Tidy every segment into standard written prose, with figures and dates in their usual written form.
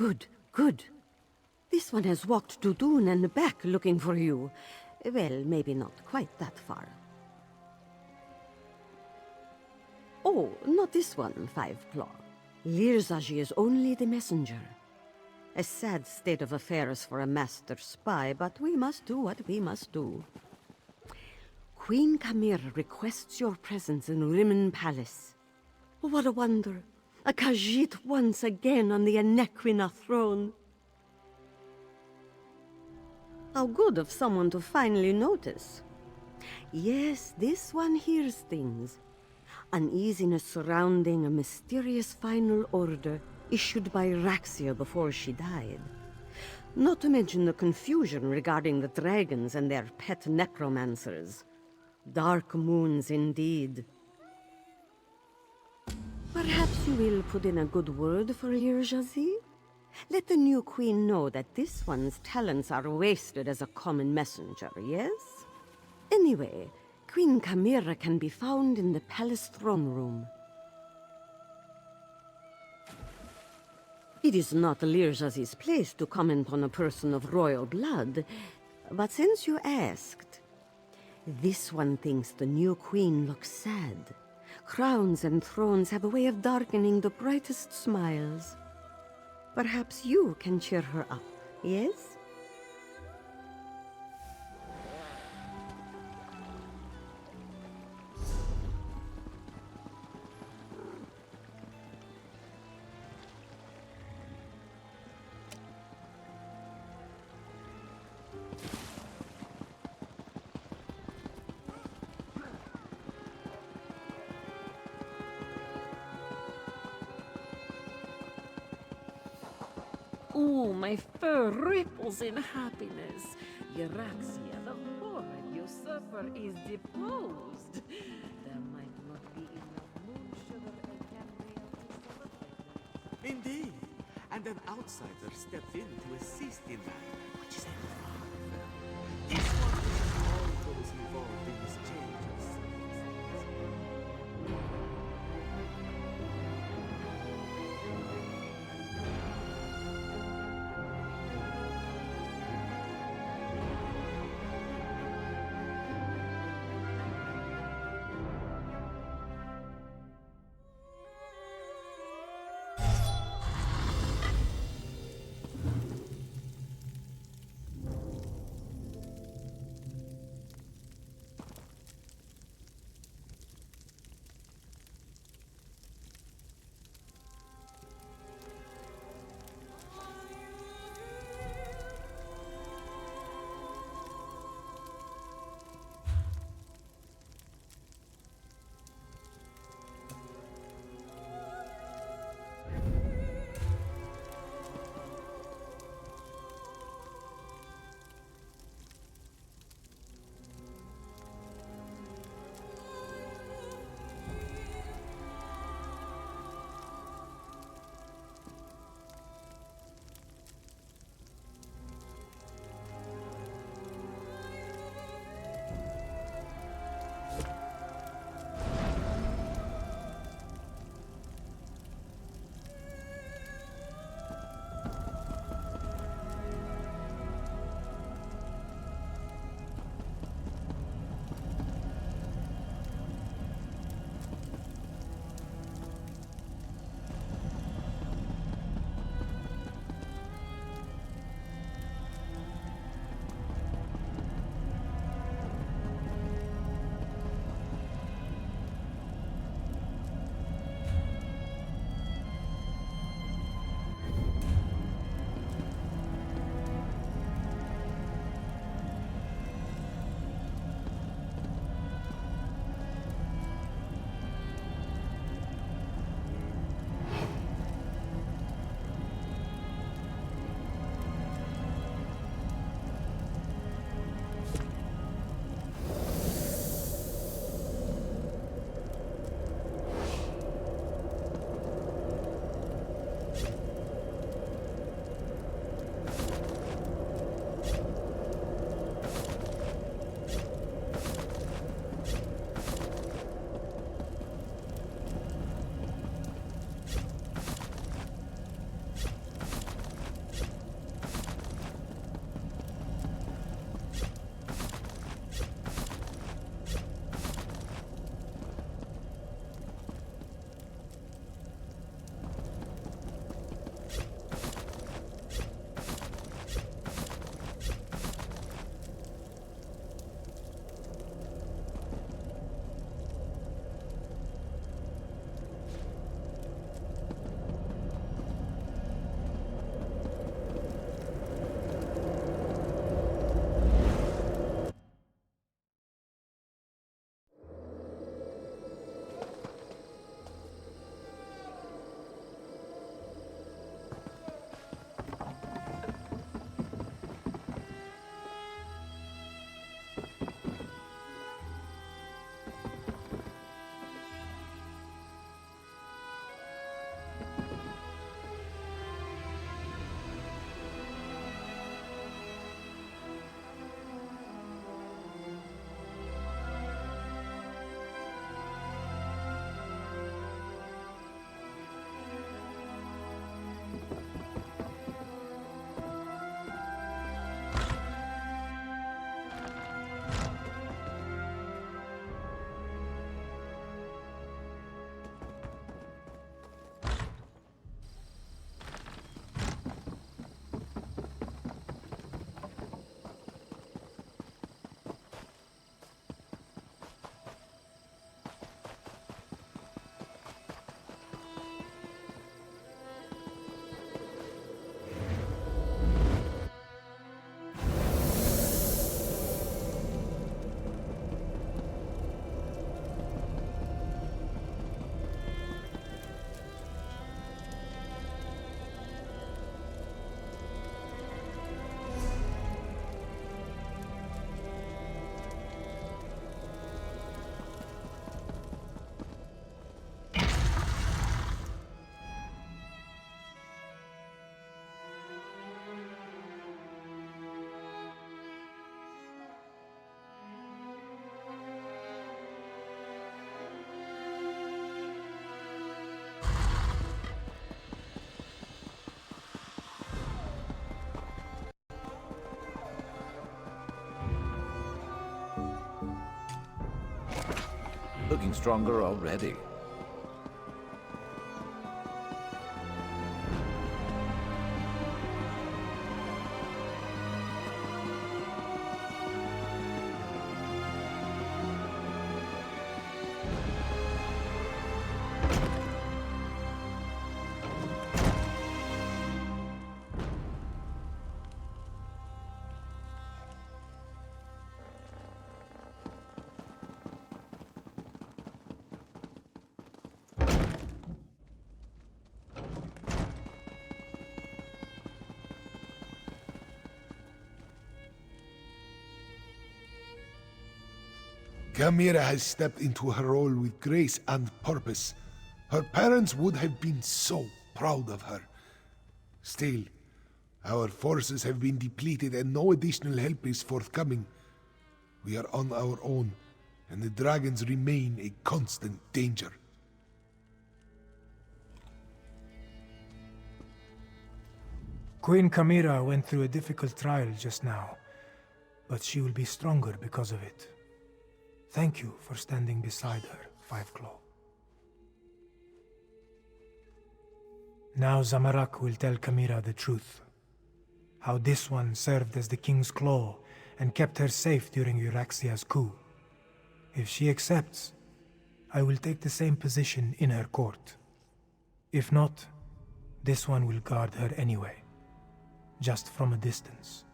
Good, good. This one has walked to Dune and back looking for you. Well, maybe not quite that far. Oh, not this one, Five Claw. Lirzaj is only the messenger. A sad state of affairs for a master spy, but we must do what we must do. Queen Camille requests your presence in Rimmon Palace. What a wonder! A Khajiit once again on the Anequina throne. How good of someone to finally notice. Yes, this one hears things. Uneasiness surrounding a mysterious final order issued by Raxia before she died. Not to mention the confusion regarding the dragons and their pet necromancers. Dark moons indeed. Perhaps you will put in a good word for Lirjazi? Let the new queen know that this one's talents are wasted as a common messenger, yes? Anyway, Queen Camira can be found in the palace throne room. It is not Lirjazi's place to comment on a person of royal blood, but since you asked, this one thinks the new queen looks sad. Crowns and thrones have a way of darkening the brightest smiles. Perhaps you can cheer her up, yes? Ooh, my fur ripples in happiness. Euraxia, the horrid usurper, is deposed. There might not be enough moon sugar and Tamriel to celebrate. Indeed, and an outsider stepped in to assist in that, which is a marvel. This one is all those involved in this change of circumstances. Looking stronger already. Chimera has stepped into her role with grace and purpose. Her parents would have been so proud of her. Still, our forces have been depleted and no additional help is forthcoming. We are on our own, and the dragons remain a constant danger. Queen Chimera went through a difficult trial just now, but she will be stronger because of it. Thank you for standing beside her, Five Claw. Now Zamorak will tell Chimera the truth. How this one served as the King's Claw and kept her safe during Euraxia's coup. If she accepts, I will take the same position in her court. If not, this one will guard her anyway, just from a distance.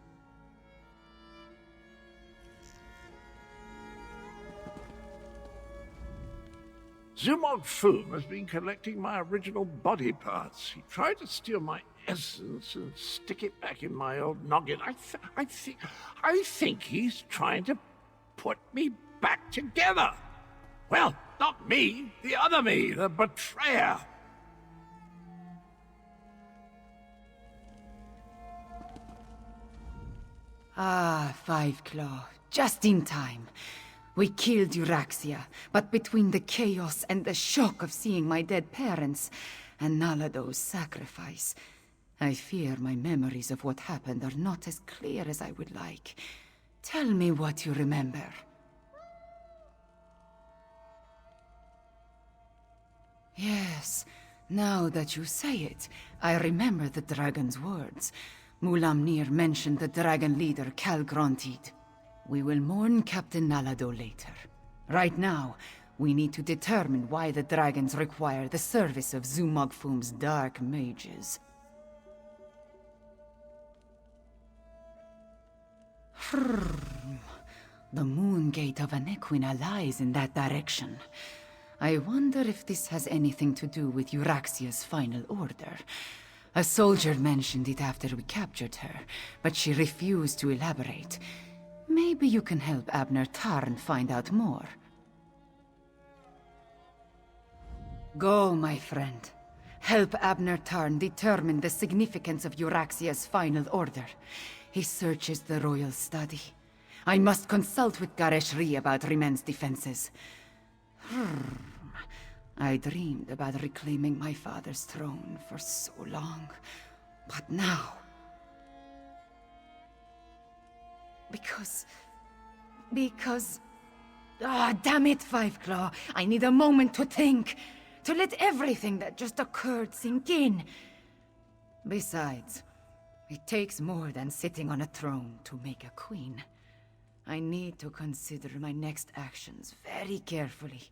Zumog Foom has been collecting my original body parts. He tried to steal my essence and stick it back in my old noggin. I think he's trying to put me back together. Well, not me, the other me, the betrayer. Ah, Five Claw, just in time. We killed Euraxia, but between the chaos and the shock of seeing my dead parents and Nalado's sacrifice, I fear my memories of what happened are not as clear as I would like. Tell me what you remember. Yes, now that you say it, I remember the dragon's words. Mulamnir mentioned the dragon leader, Cal Grontid. We will mourn Captain Nalado later. Right now, we need to determine why the dragons require the service of Zumog Foom's dark mages. The moon gate of Anequina lies in that direction. I wonder if this has anything to do with Euraxia's final order. A soldier mentioned it after we captured her, but she refused to elaborate. Maybe you can help Abner Tarn find out more. Go, my friend. Help Abner Tarn determine the significance of Euraxia's final order. He searches the royal study. I must consult with Gareshri about Rimen's defenses. I dreamed about reclaiming my father's throne for so long. But now... Because... Ah, damn it, Fiveclaw. I need a moment to think. To let everything that just occurred sink in. Besides, it takes more than sitting on a throne to make a queen. I need to consider my next actions very carefully.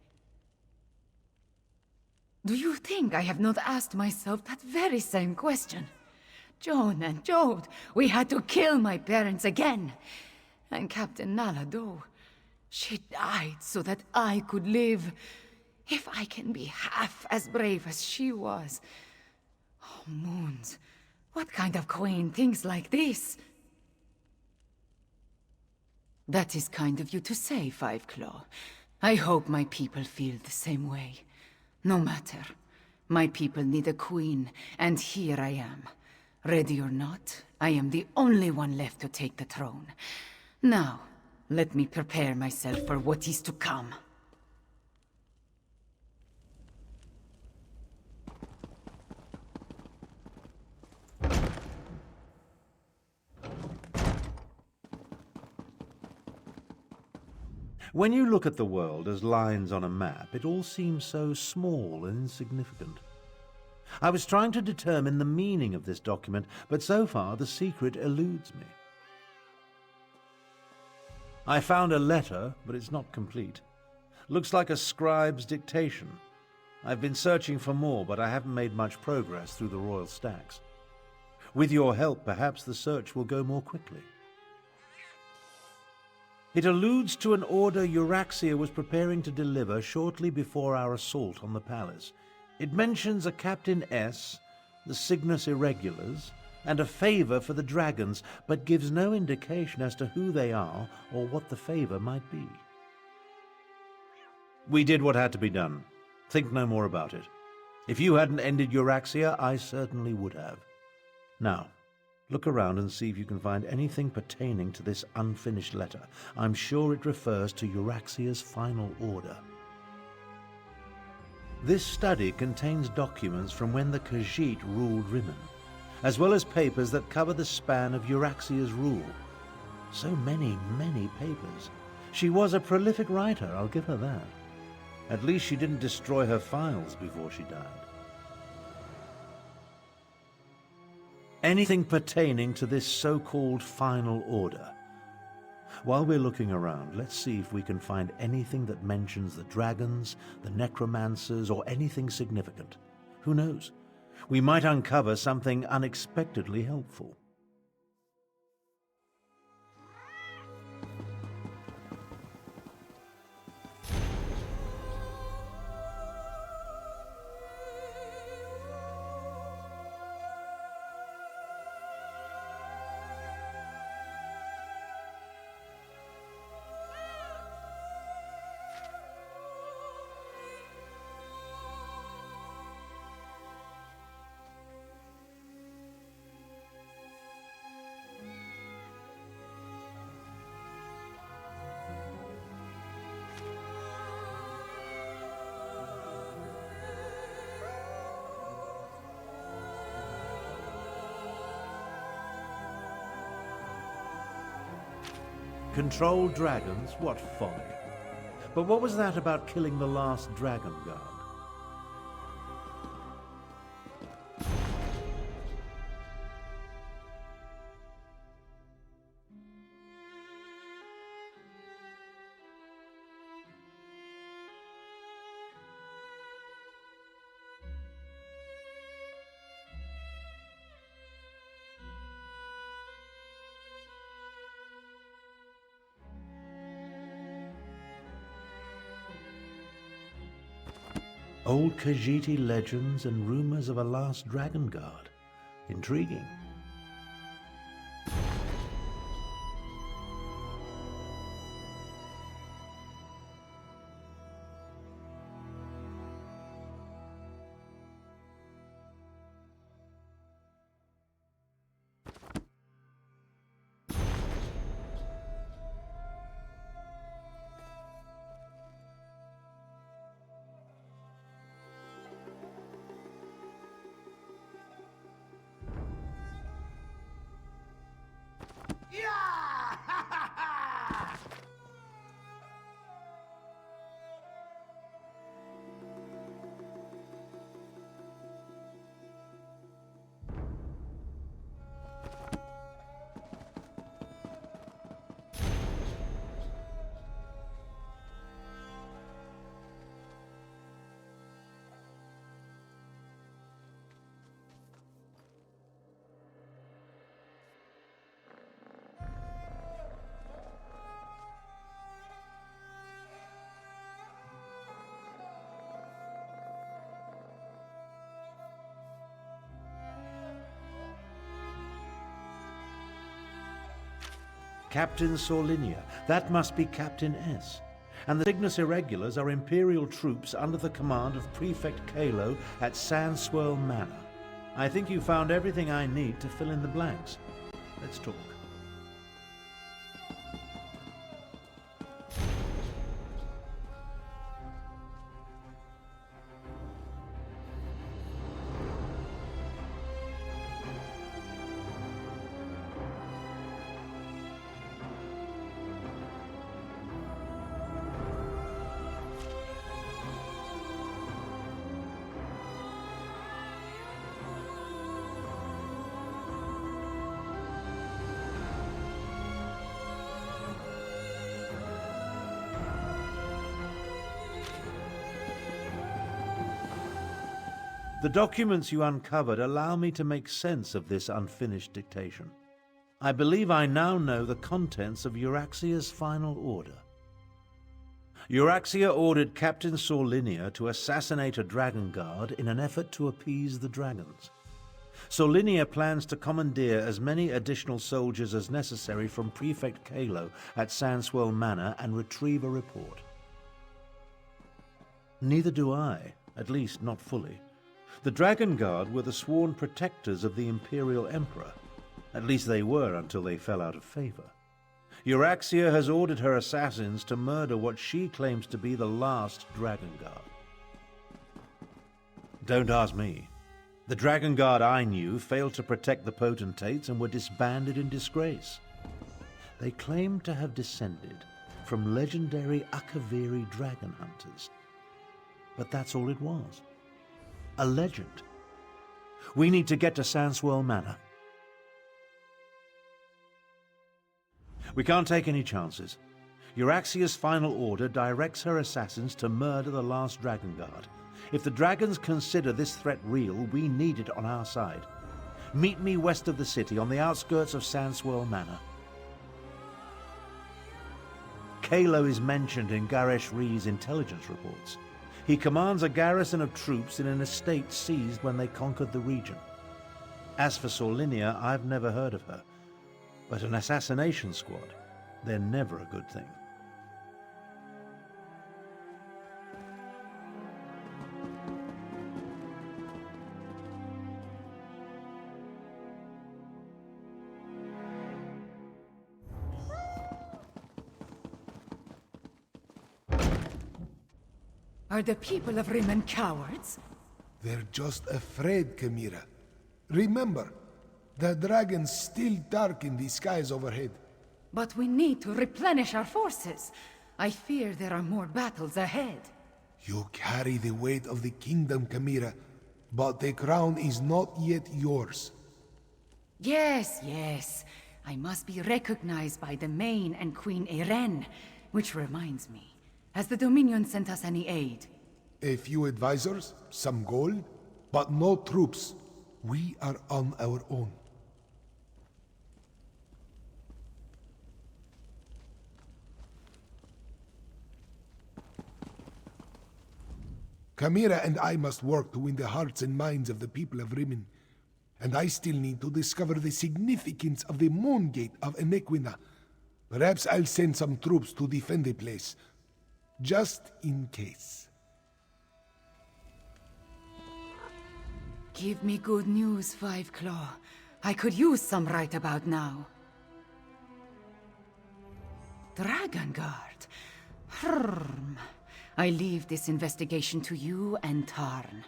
Do you think I have not asked myself that very same question? Joan and Jode, we had to kill my parents again. And Captain Nalado, she died so that I could live. If I can be half as brave as she was. Oh, Moons, what kind of queen thinks like this? That is kind of you to say, Fiveclaw. I hope my people feel the same way. No matter. My people need a queen, and here I am. Ready or not, I am the only one left to take the throne. Now, let me prepare myself for what is to come. When you look at the world as lines on a map, it all seems so small and insignificant. I was trying to determine the meaning of this document, but so far the secret eludes me. I found a letter, but it's not complete. Looks like a scribe's dictation. I've been searching for more, but I haven't made much progress through the royal stacks. With your help, perhaps the search will go more quickly. It alludes to an order Euraxia was preparing to deliver shortly before our assault on the palace. It mentions a Captain S, the Cygnus Irregulars, and a favor for the dragons, but gives no indication as to who they are or what the favor might be. We did what had to be done. Think no more about it. If you hadn't ended Euraxia, I certainly would have. Now, look around and see if you can find anything pertaining to this unfinished letter. I'm sure it refers to Euraxia's final order. This study contains documents from when the Khajiit ruled Rimen, as well as papers that cover the span of Euraxia's rule. So many, many papers. She was a prolific writer, I'll give her that. At least she didn't destroy her files before she died. Anything pertaining to this so-called final order. While we're looking around, let's see if we can find anything that mentions the dragons, the necromancers, or anything significant. Who knows? We might uncover something unexpectedly helpful. Control dragons? What folly. But what was that about killing the last dragon guard? Old Khajiiti legends and rumors of a last dragon guard. Intriguing. Captain Sorlinia. That must be Captain S. And the Cygnus Irregulars are Imperial troops under the command of Prefect Kalo at Sandswirl Manor. I think you found everything I need to fill in the blanks. Let's talk. The documents you uncovered allow me to make sense of this unfinished dictation. I believe I now know the contents of Euraxia's final order. Euraxia ordered Captain Sorlinia to assassinate a dragon guard in an effort to appease the dragons. Sorlinia plans to commandeer as many additional soldiers as necessary from Prefect Kalo at Sandswirl Manor and retrieve a report. Neither do I, at least not fully. The Dragon Guard were the sworn protectors of the Imperial Emperor. At least they were until they fell out of favor. Euraxia has ordered her assassins to murder what she claims to be the last Dragon Guard. Don't ask me. The Dragon Guard I knew failed to protect the potentates and were disbanded in disgrace. They claim to have descended from legendary Akaviri dragon hunters. But that's all it was. A legend. We need to get to Sandswirl Manor. We can't take any chances. Euraxia's final order directs her assassins to murder the last Dragon Guard. If the dragons consider this threat real, we need it on our side. Meet me west of the city, on the outskirts of Sandswirl Manor. Kalo is mentioned in Garesh Ree's intelligence reports. He commands a garrison of troops in an estate seized when they conquered the region. As for Sorlinia, I've never heard of her. But an assassination squad, they're never a good thing. Are the people of Rimmon cowards? They're just afraid, Chimera. Remember, the dragons still darken the skies overhead. But we need to replenish our forces. I fear there are more battles ahead. You carry the weight of the kingdom, Chimera, but the crown is not yet yours. Yes, yes. I must be recognized by the Main and Queen Eren. Which reminds me, has the Dominion sent us any aid? A few advisors, some gold, but no troops. We are on our own. Chimera and I must work to win the hearts and minds of the people of Rimmon. And I still need to discover the significance of the Moon Gate of Enequina. Perhaps I'll send some troops to defend the place. Just in case. Give me good news, Five Claw. I could use some right about now. Dragon Guard. I leave this investigation to you and Tarn.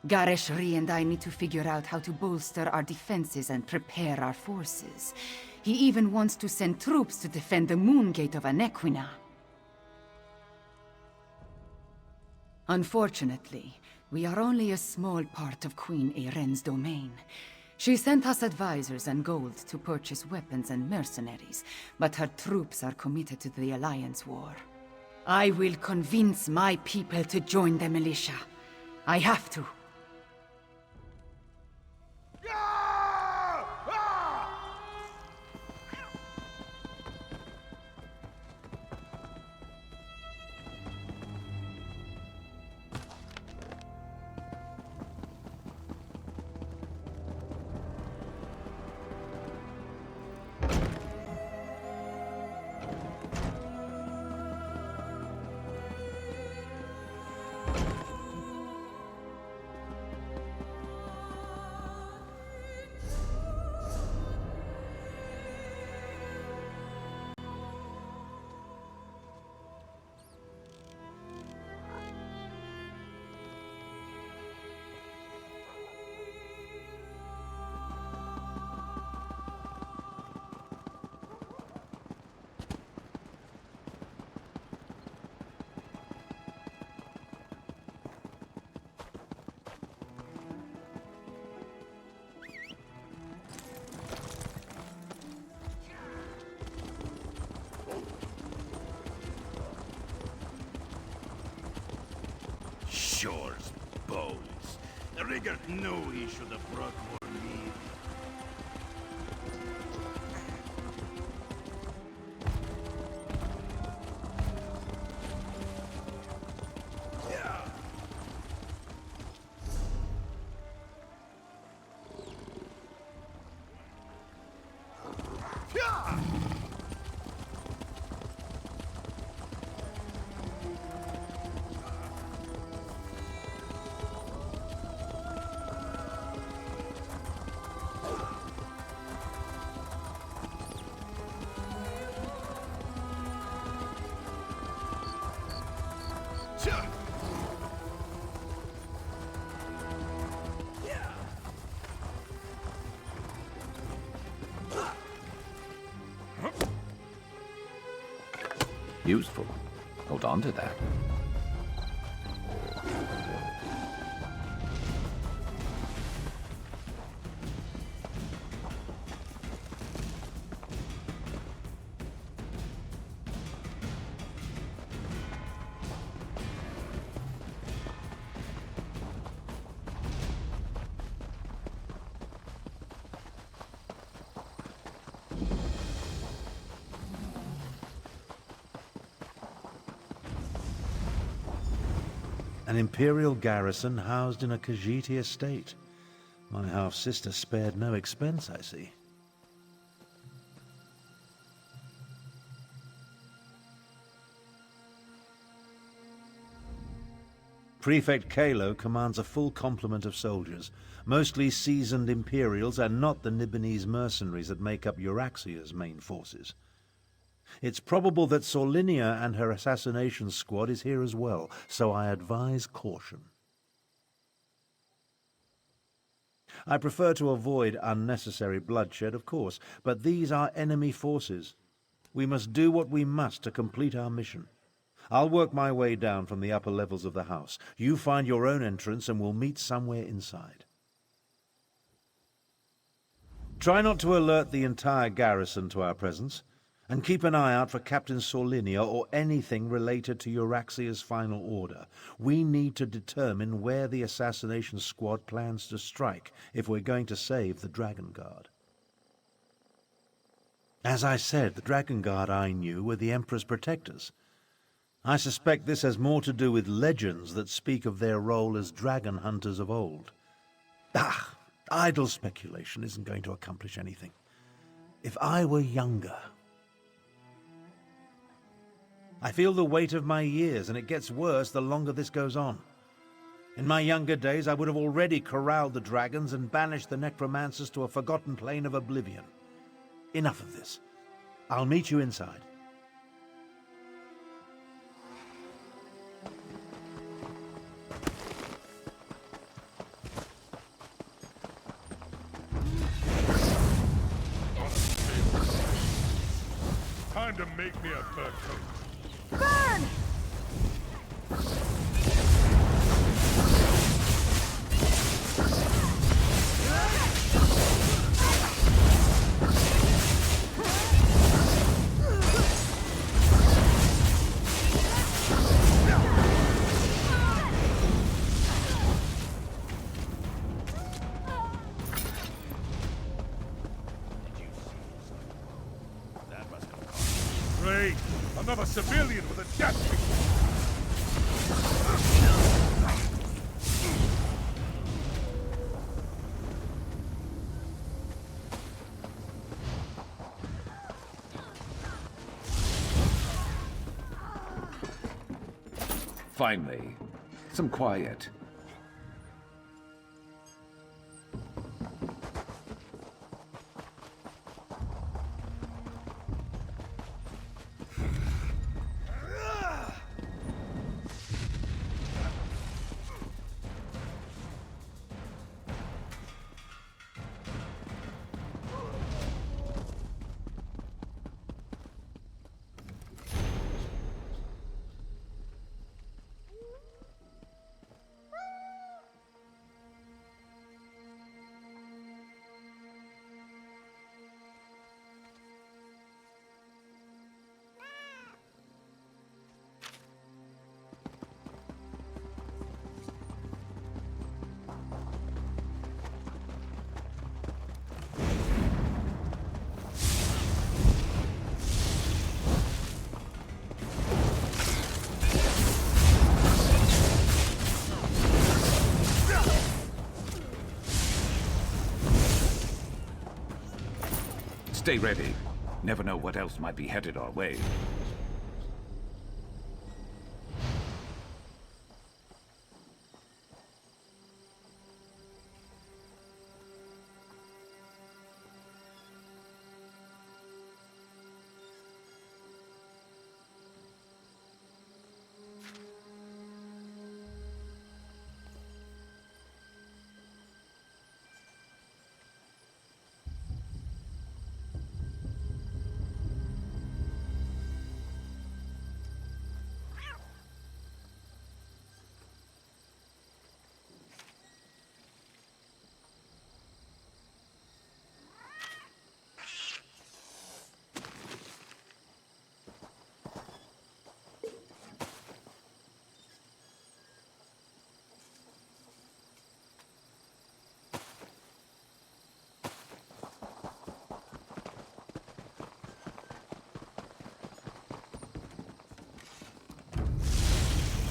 Garesh Ree and I need to figure out how to bolster our defenses and prepare our forces. He even wants to send troops to defend the Moon Gate of Enequina. Unfortunately, we are only a small part of Queen Eren's domain. She sent us advisors and gold to purchase weapons and mercenaries, but her troops are committed to the Alliance war. I will convince my people to join the militia. I have to. Chores, bones. Rigert knew he should have brought more meat. Useful. Hold on to that. An Imperial garrison housed in a Khajiiti estate. My half-sister spared no expense, I see. Prefect Kalo commands a full complement of soldiers, mostly seasoned Imperials and not the Nibonese mercenaries that make up Euraxia's main forces. It's probable that Sorlinia and her assassination squad is here as well, so I advise caution. I prefer to avoid unnecessary bloodshed, of course, but these are enemy forces. We must do what we must to complete our mission. I'll work my way down from the upper levels of the house. You find your own entrance and we'll meet somewhere inside. Try not to alert the entire garrison to our presence. And keep an eye out for Captain Sorlinia or anything related to Euraxia's final order. We need to determine where the assassination squad plans to strike if we're going to save the Dragon Guard. As I said, the Dragon Guard I knew were the Emperor's protectors. I suspect this has more to do with legends that speak of their role as dragon hunters of old. Idle speculation isn't going to accomplish anything. If I were younger... I feel the weight of my years, and it gets worse the longer this goes on. In my younger days, I would have already corralled the dragons and banished the necromancers to a forgotten plane of oblivion. Enough of this. I'll meet you inside. Time to make me a fur coat. Burn! Great! Another civilian with a death ring! Finally, some quiet. Stay ready. Never know what else might be headed our way.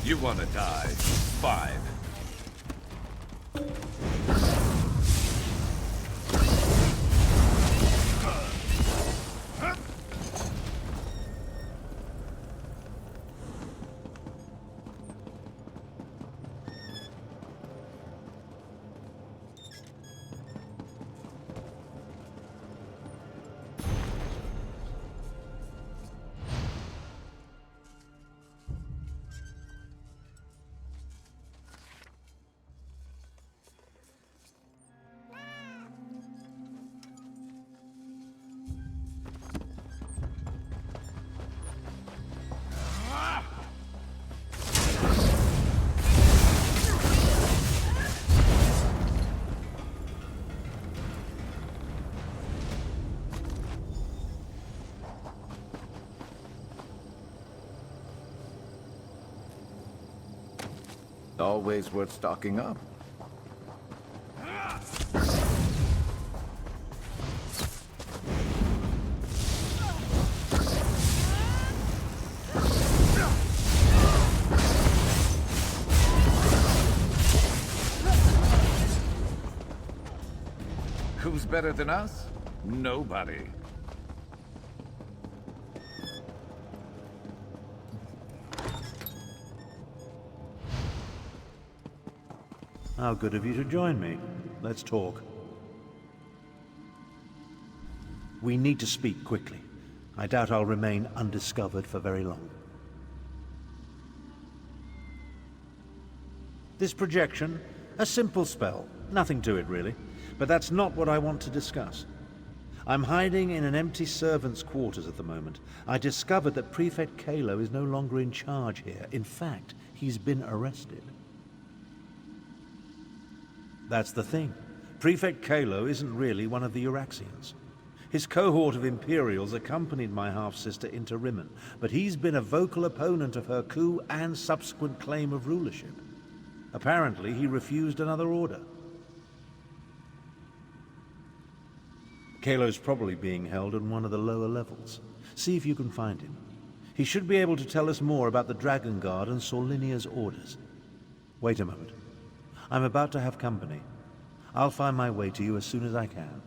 You wanna die? 5. Always worth stocking up. Who's better than us? Nobody. How good of you to join me. Let's talk. We need to speak quickly. I doubt I'll remain undiscovered for very long. This projection, a simple spell. Nothing to it, really. But that's not what I want to discuss. I'm hiding in an empty servant's quarters at the moment. I discovered that Prefect Kalo is no longer in charge here. In fact, he's been arrested. That's the thing. Prefect Kalo isn't really one of the Uraxians. His cohort of Imperials accompanied my half-sister into Rimmen, but he's been a vocal opponent of her coup and subsequent claim of rulership. Apparently, he refused another order. Kalo's probably being held on one of the lower levels. See if you can find him. He should be able to tell us more about the Dragon Guard and Solinia's orders. Wait a moment. I'm about to have company. I'll find my way to you as soon as I can.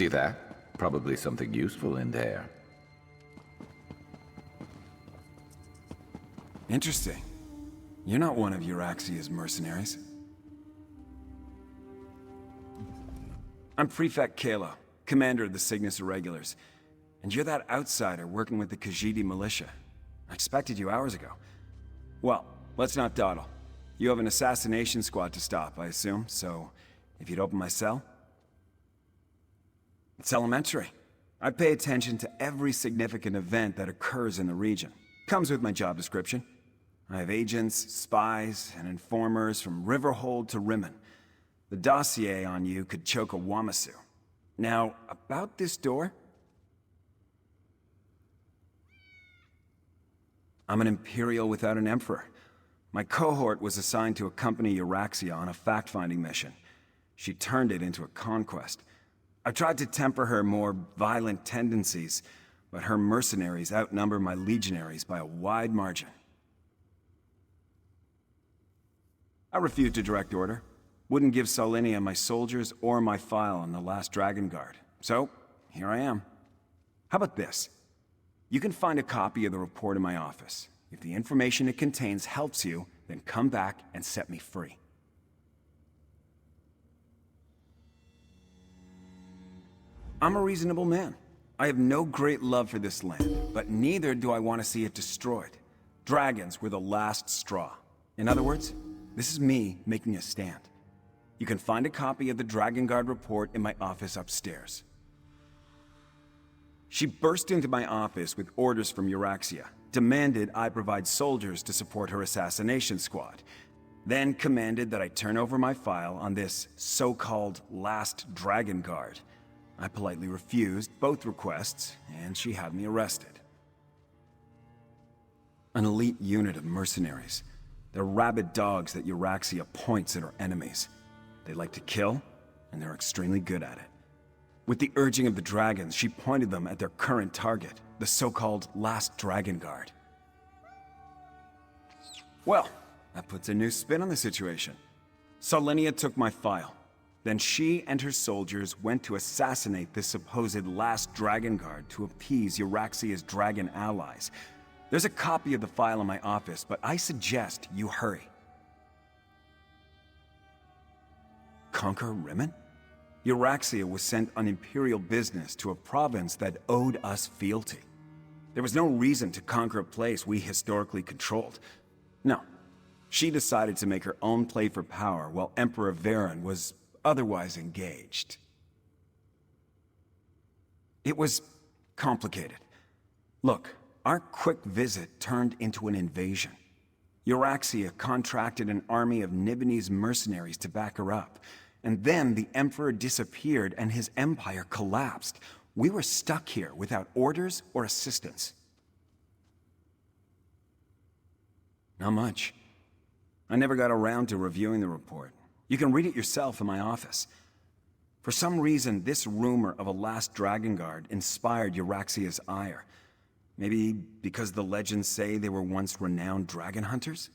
See that? Probably something useful in there. Interesting. You're not one of Euraxia's mercenaries. I'm Prefect Kalo, commander of the Cygnus Irregulars. And you're that outsider working with the Khajiit militia. I expected you hours ago. Well, let's not dawdle. You have an assassination squad to stop, I assume, so if you'd open my cell? It's elementary. I pay attention to every significant event that occurs in the region. Comes with my job description. I have agents, spies, and informers from Riverhold to Rimmen. The dossier on you could choke a Wamasu. Now, about this door? I'm an Imperial without an Emperor. My cohort was assigned to accompany Euraxia on a fact-finding mission. She turned it into a conquest. I tried to temper her more violent tendencies, but her mercenaries outnumber my legionaries by a wide margin. I refused a direct order. Wouldn't give Solinia my soldiers or my file on the last Dragon Guard. So, here I am. How about this? You can find a copy of the report in my office. If the information it contains helps you, then come back and set me free. I'm a reasonable man. I have no great love for this land, but neither do I want to see it destroyed. Dragons were the last straw. In other words, this is me making a stand. You can find a copy of the Dragon Guard report in my office upstairs. She burst into my office with orders from Euraxia, demanded I provide soldiers to support her assassination squad, then commanded that I turn over my file on this so-called last Dragon Guard. I politely refused both requests, and she had me arrested. An elite unit of mercenaries. They're rabid dogs that Euraxia points at her enemies. They like to kill, and they're extremely good at it. With the urging of the dragons, she pointed them at their current target, the so-called Last Dragon Guard. Well, that puts a new spin on the situation. Solinia took my file. Then she and her soldiers went to assassinate this supposed Last Dragon Guard to appease Euraxia's dragon allies. There's a copy of the file in my office, but I suggest you hurry. Conquer Rimmen? Euraxia was sent on imperial business to a province that owed us fealty. There was no reason to conquer a place we historically controlled. No, she decided to make her own play for power while Emperor Varen was otherwise engaged. It was complicated. Look, our quick visit turned into an invasion. Euraxia contracted an army of Nibonese mercenaries to back her up. And then the Emperor disappeared and his empire collapsed. We were stuck here without orders or assistance. Not much. I never got around to reviewing the report. You can read it yourself in my office. For some reason, this rumor of a Last Dragon Guard inspired Euraxia's ire. Maybe because the legends say they were once renowned dragon hunters?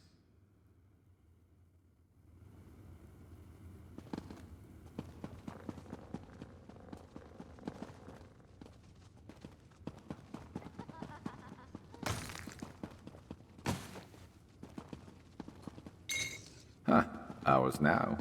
Huh. Ours now.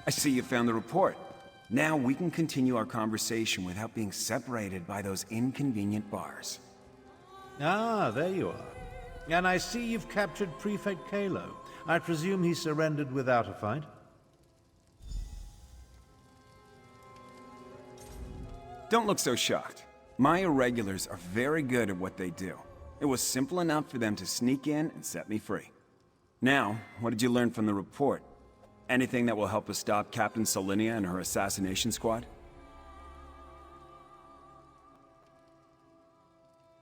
I see you found the report. Now we can continue our conversation without being separated by those inconvenient bars. Ah, there you are. And I see you've captured Prefect Kalo. I presume he surrendered without a fight? Don't look so shocked. My irregulars are very good at what they do. It was simple enough for them to sneak in and set me free. Now, what did you learn from the report? Anything that will help us stop Captain Solinia and her assassination squad?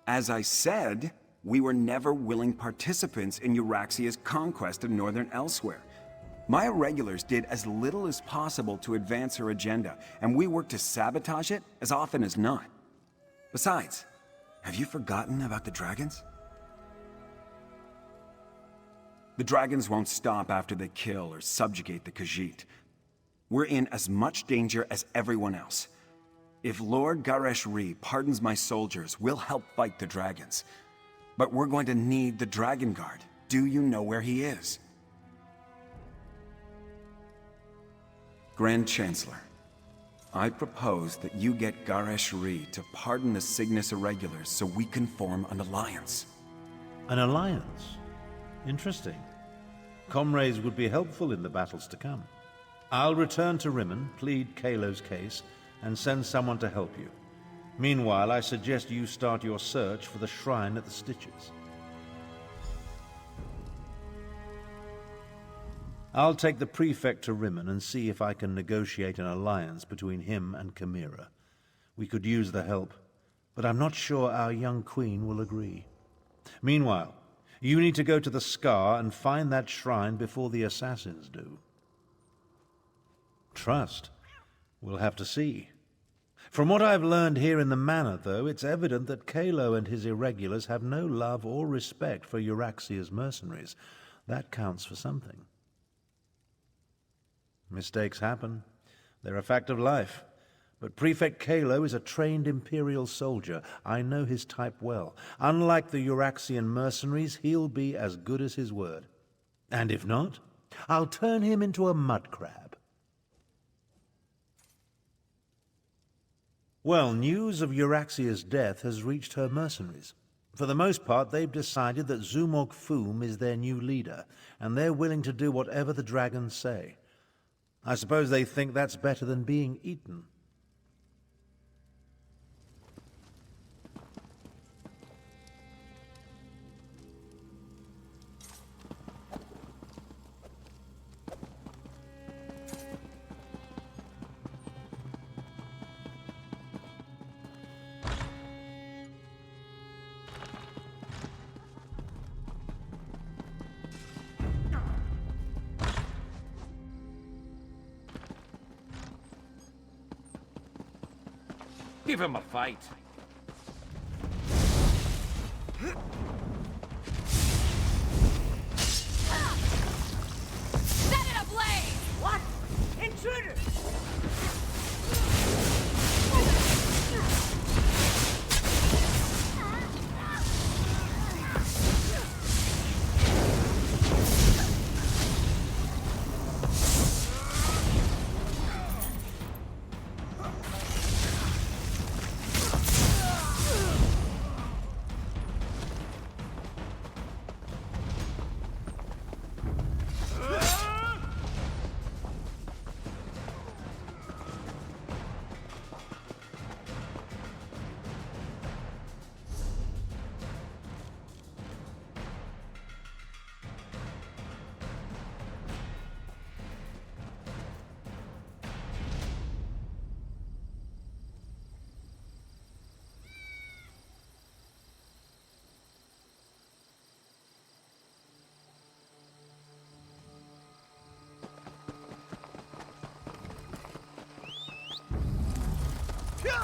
As I said, we were never willing participants in Euraxia's conquest of Northern Elsewhere. My irregulars did as little as possible to advance her agenda, and we worked to sabotage it as often as not. Besides, have you forgotten about the dragons? The dragons won't stop after they kill or subjugate the Khajiit. We're in as much danger as everyone else. If Lord Garesh-Ri pardons my soldiers, we'll help fight the dragons. But we're going to need the Dragon Guard. Do you know where he is? Grand Chancellor, I propose that you get Garesh-Ri to pardon the Cygnus Irregulars so we can form an alliance. An alliance? Interesting. Comrades would be helpful in the battles to come. I'll return to Rimmon, plead Kalo's case, and send someone to help you. Meanwhile, I suggest you start your search for the shrine at the Stitches. I'll take the Prefect to Rimmon and see if I can negotiate an alliance between him and Chimera. We could use the help, but I'm not sure our young queen will agree. Meanwhile, you need to go to the Scar and find that shrine before the assassins do. Trust? We'll have to see. From what I've learned here in the manor, though, it's evident that Kalo and his irregulars have no love or respect for Euraxia's mercenaries. That counts for something. Mistakes happen. They're a fact of life. But Prefect Kalo is a trained Imperial soldier. I know his type well. Unlike the Euraxian mercenaries, he'll be as good as his word. And if not, I'll turn him into a mud crab. Well, news of Euraxia's death has reached her mercenaries. For the most part, they've decided that Zumog Foom is their new leader, and they're willing to do whatever the dragons say. I suppose they think that's better than being eaten. Give him a fight. Set it ablaze! What? Intruders!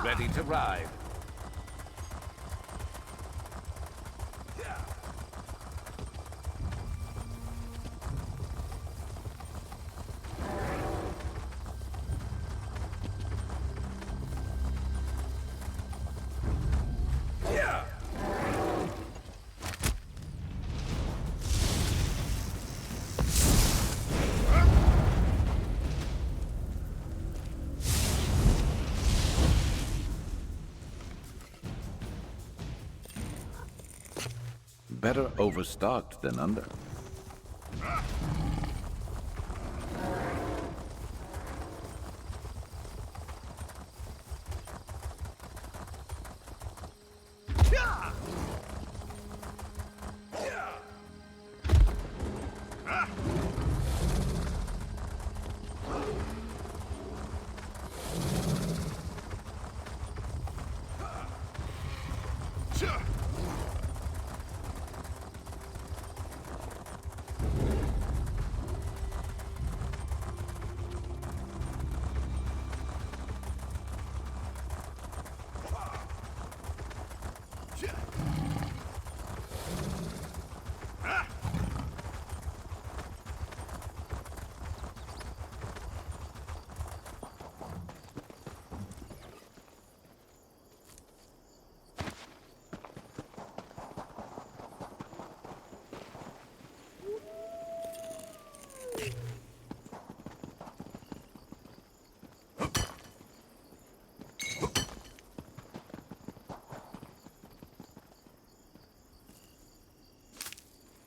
Ready to ride. Better overstocked than under.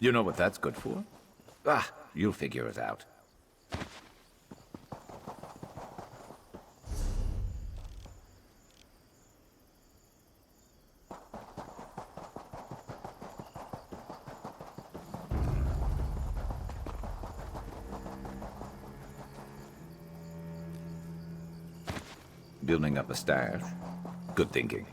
You know what that's good for? Ah, you'll figure it out. Building up a stash. Good thinking.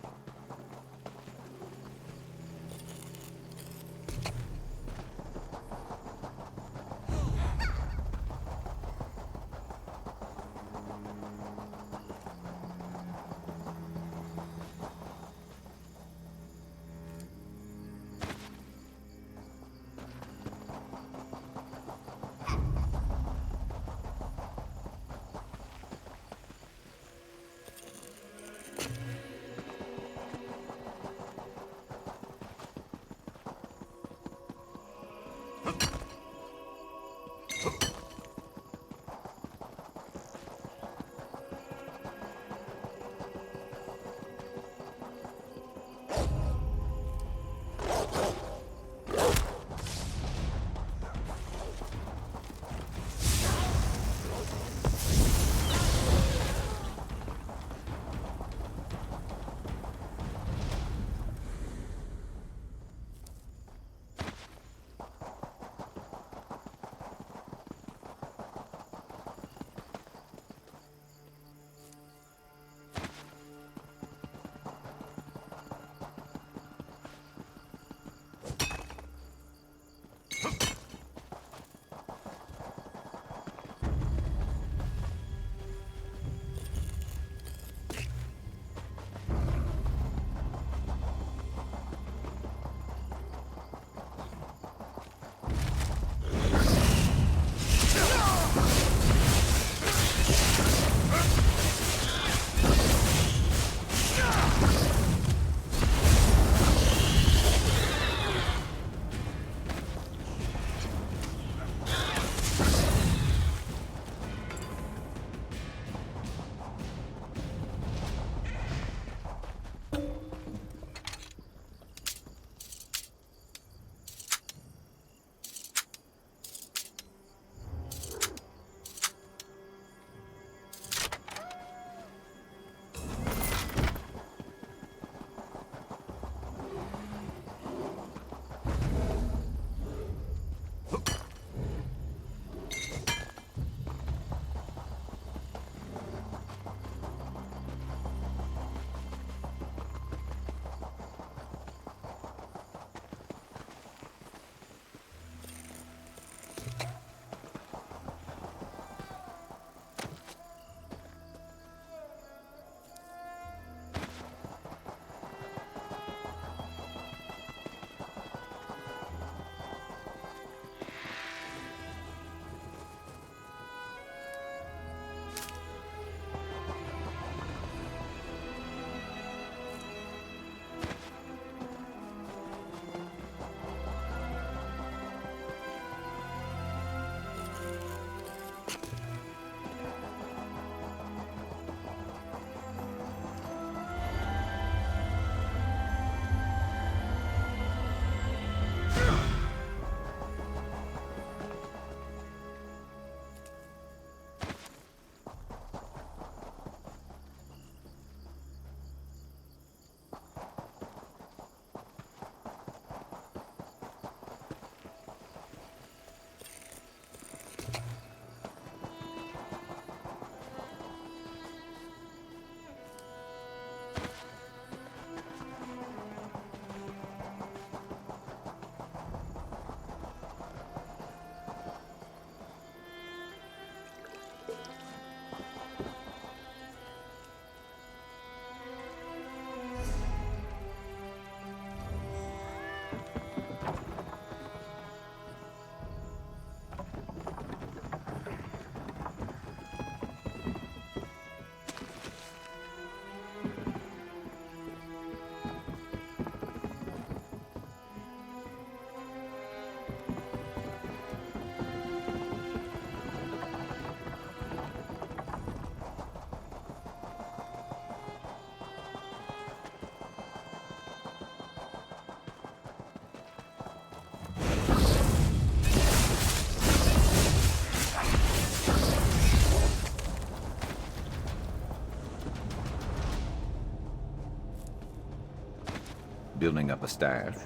Building up a stash.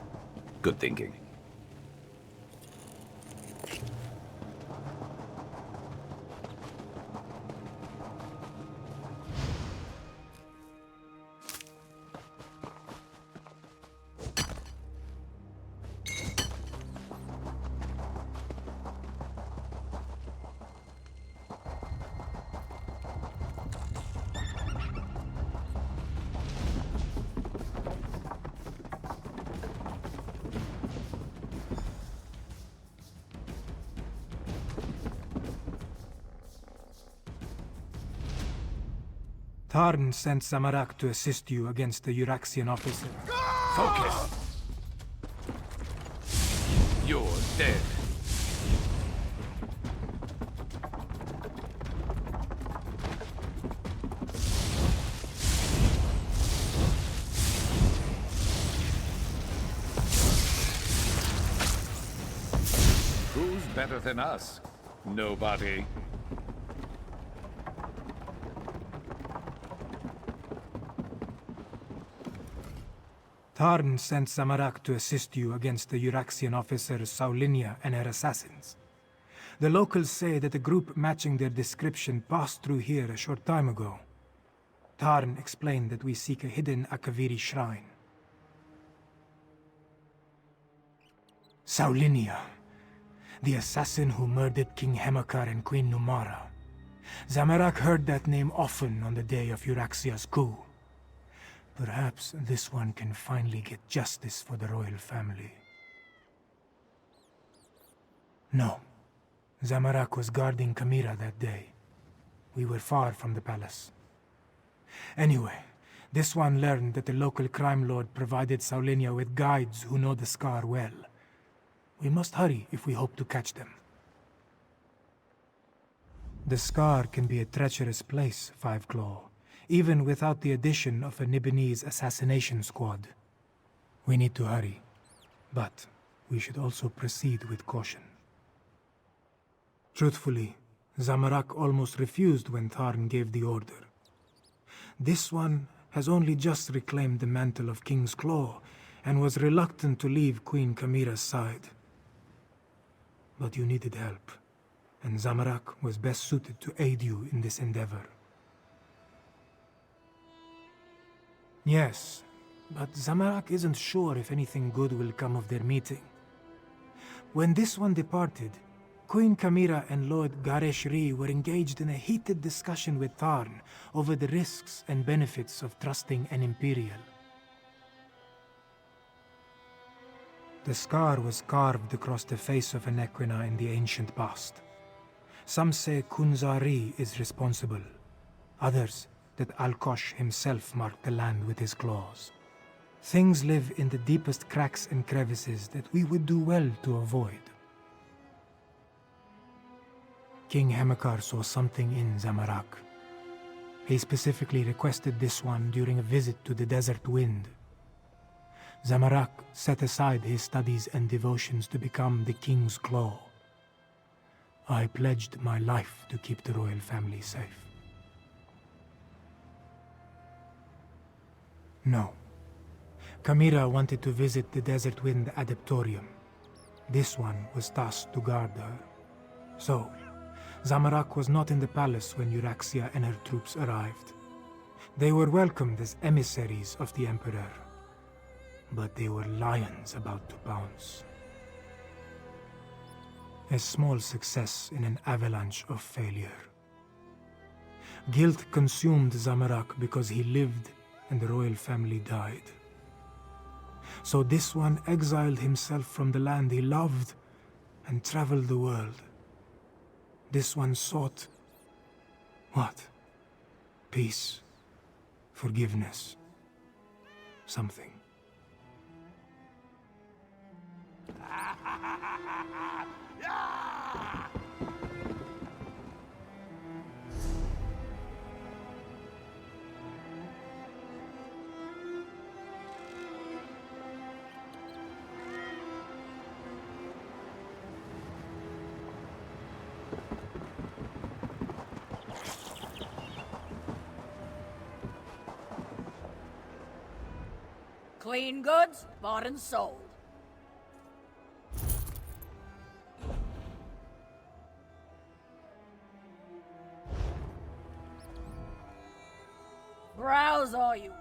Good thinking. Tarn sent Zamorak to assist you against the Uraxian officer. Focus! You're dead. Who's better than us? Nobody. Tarn sent Zamorak to assist you against the Uraxian officers Saulinia and her assassins. The locals say that a group matching their description passed through here a short time ago. Tarn explained that we seek a hidden Akaviri shrine. Saulinia, the assassin who murdered King Hemakar and Queen Numara. Zamorak heard that name often on the day of Uraxia's coup. Perhaps this one can finally get justice for the royal family. No. Zamorak was guarding Kamira that day. We were far from the palace. Anyway, this one learned that the local crime lord provided Saulinia with guides who know the scar well. We must hurry if we hope to catch them. The scar can be a treacherous place, Five Claw, even without the addition of a Nibinese assassination squad. We need to hurry, but we should also proceed with caution. Truthfully, Zamorak almost refused when Tarn gave the order. This one has only just reclaimed the mantle of King's Claw and was reluctant to leave Queen Kamira's side. But you needed help, and Zamorak was best suited to aid you in this endeavor. Yes, but Zamorak isn't sure if anything good will come of their meeting. When this one departed, Queen Kamira and Lord Gareshri were engaged in a heated discussion with Tarn over the risks and benefits of trusting an Imperial. The scar was carved across the face of an Equina in the ancient past. Some say Kunzari is responsible. Others that Alkosh himself marked the land with his claws. Things live in the deepest cracks and crevices that we would do well to avoid. King Hemakar saw something in Zamorak. He specifically requested this one during a visit to the Desert Wind. Zamorak set aside his studies and devotions to become the King's Claw. I pledged my life to keep the royal family safe. No. Kamira wanted to visit the Desert Wind Adeptorium. This one was tasked to guard her. So, Zamorak was not in the palace when Uraxia and her troops arrived. They were welcomed as emissaries of the Emperor. But they were lions about to pounce. A small success in an avalanche of failure. Guilt consumed Zamorak because he lived and the royal family died. So this one exiled himself from the land he loved and traveled the world. This one sought... what? Peace. Forgiveness. Something. Clean goods, bought and sold. Browse all you...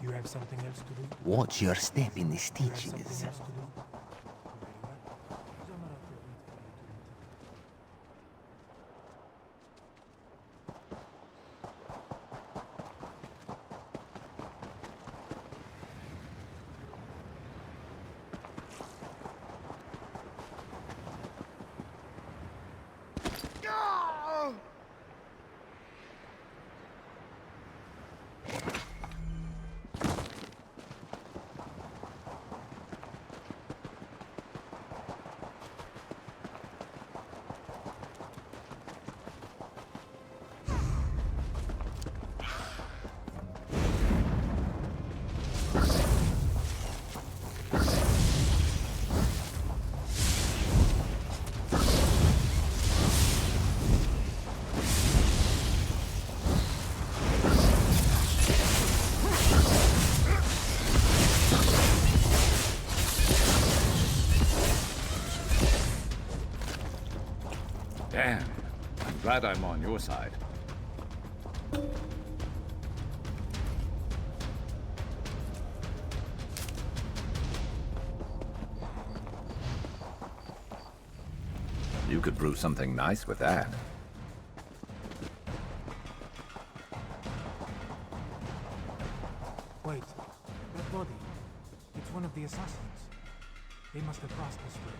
You have something else to do? Watch your step in the stitches. Damn. I'm glad I'm on your side. You could brew something nice with that. Wait, that body. It's one of the assassins. They must have crossed this way.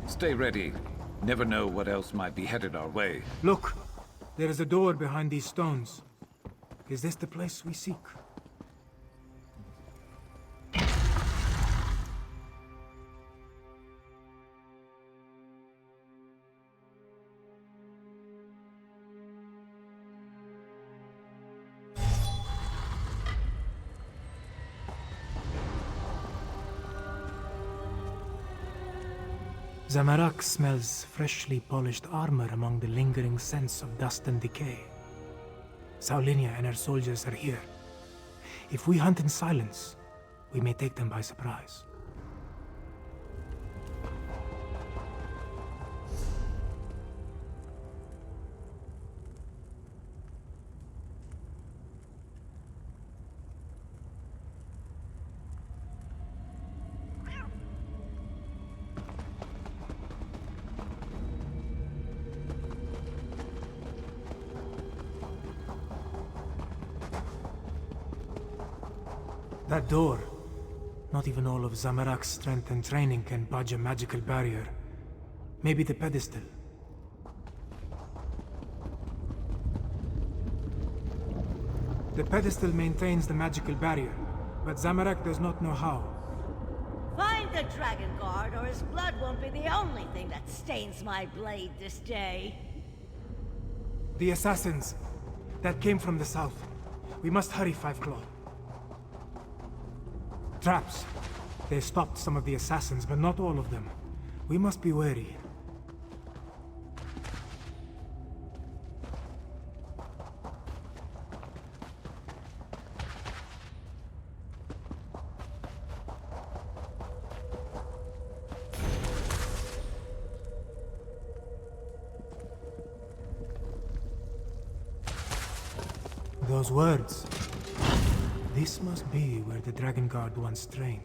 Stay ready. Never know what else might be headed our way. Look! There is a door behind these stones. Is this the place we seek? Zamorak smells freshly polished armor among the lingering scents of dust and decay. Saulinia and her soldiers are here. If we hunt in silence, we may take them by surprise. That door. Not even all of Zamorak's strength and training can budge a magical barrier. Maybe the pedestal. The pedestal maintains the magical barrier, but Zamorak does not know how. Find the Dragon Guard, or his blood won't be the only thing that stains my blade this day. The assassins that came from the south. We must hurry, Five Claw. Traps. They stopped some of the assassins, but not all of them. We must be wary. Those words. This must be where the Dragon Guard once trained.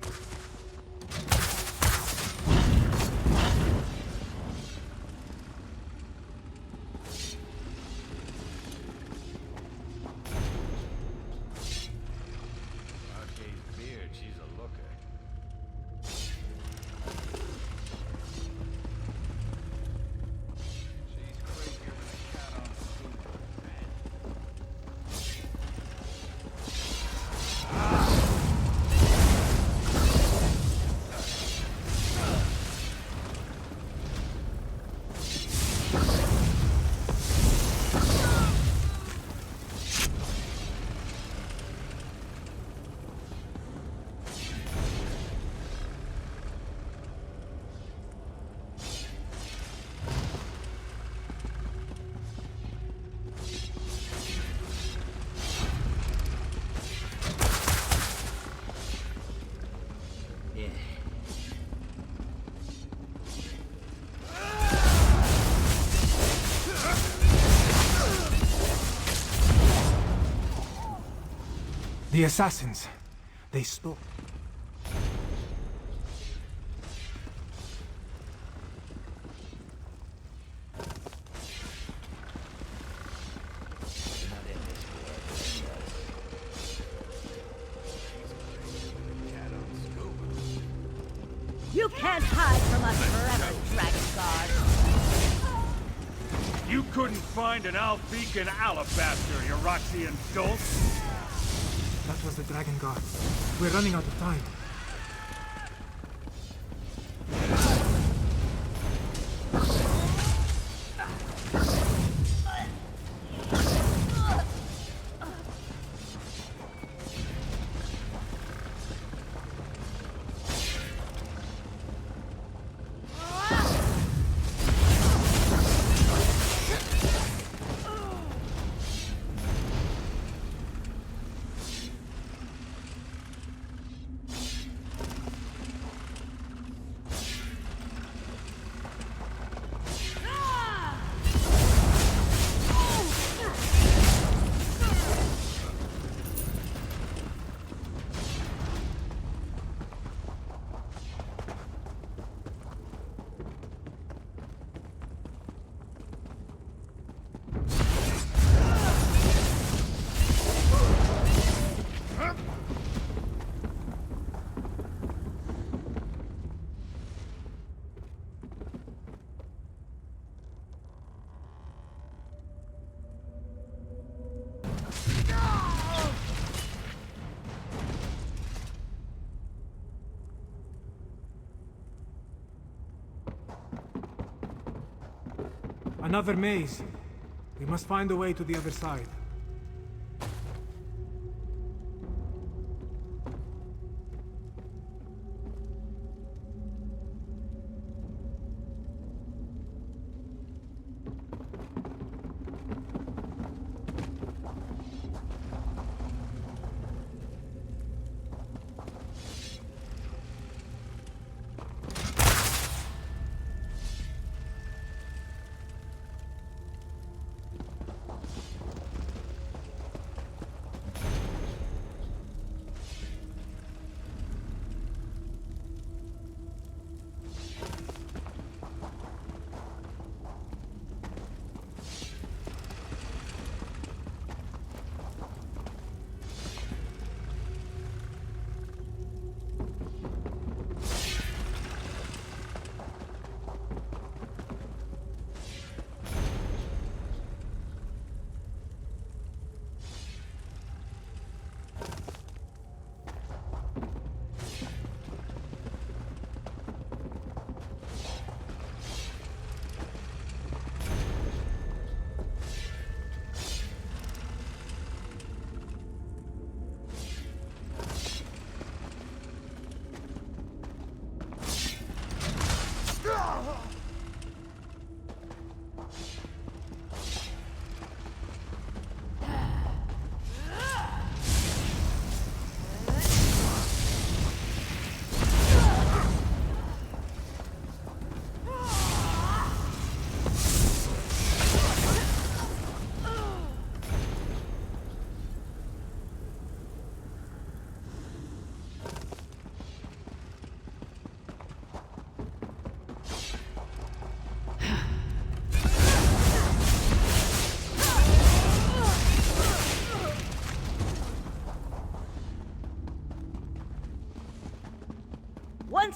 The assassins. They stole. You can't hide from us forever, Dragon Guard. You couldn't find an Albeacon alabaster, Uraxian dolt? That was the Dragon Guard. We're running out of time. Another maze. We must find a way to the other side.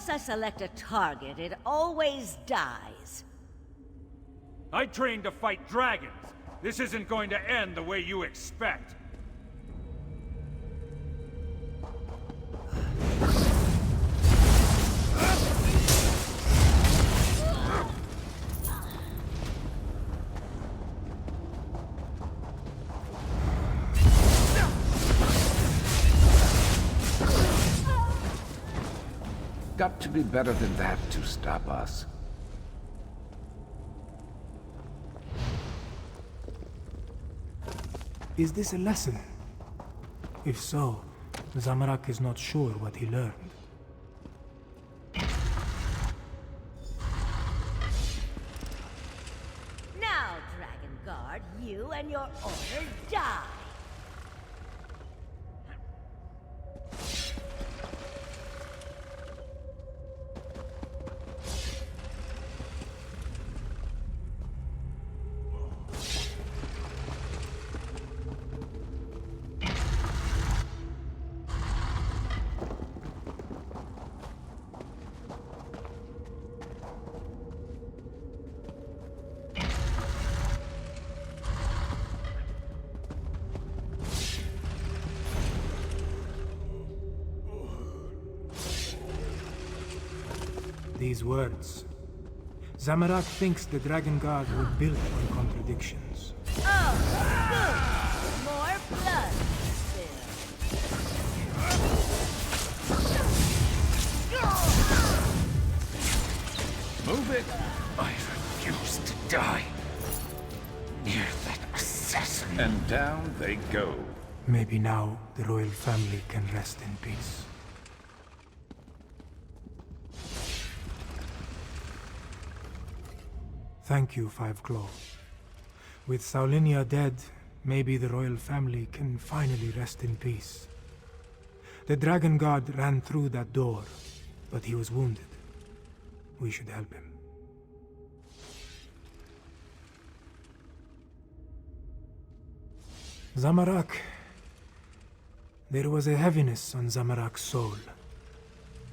Once I select a target, it always dies. I trained to fight dragons. This isn't going to end the way you expect. Got to be better than that to stop us. Is this a lesson? If so, Zamorak is not sure what he learned. Now, Dragon Guard, you and your order die! These words. Zamorak thinks the Dragon Guard were built on contradictions. Oh, good! More blood Move it! I refuse to die near that assassin. And down they go. Maybe now the royal family can rest in peace. Thank you, Five Claw. With Saulinia dead, maybe the royal family can finally rest in peace. The Dragon Guard ran through that door, but he was wounded. We should help him. Zamorak. There was a heaviness on Zamorak's soul.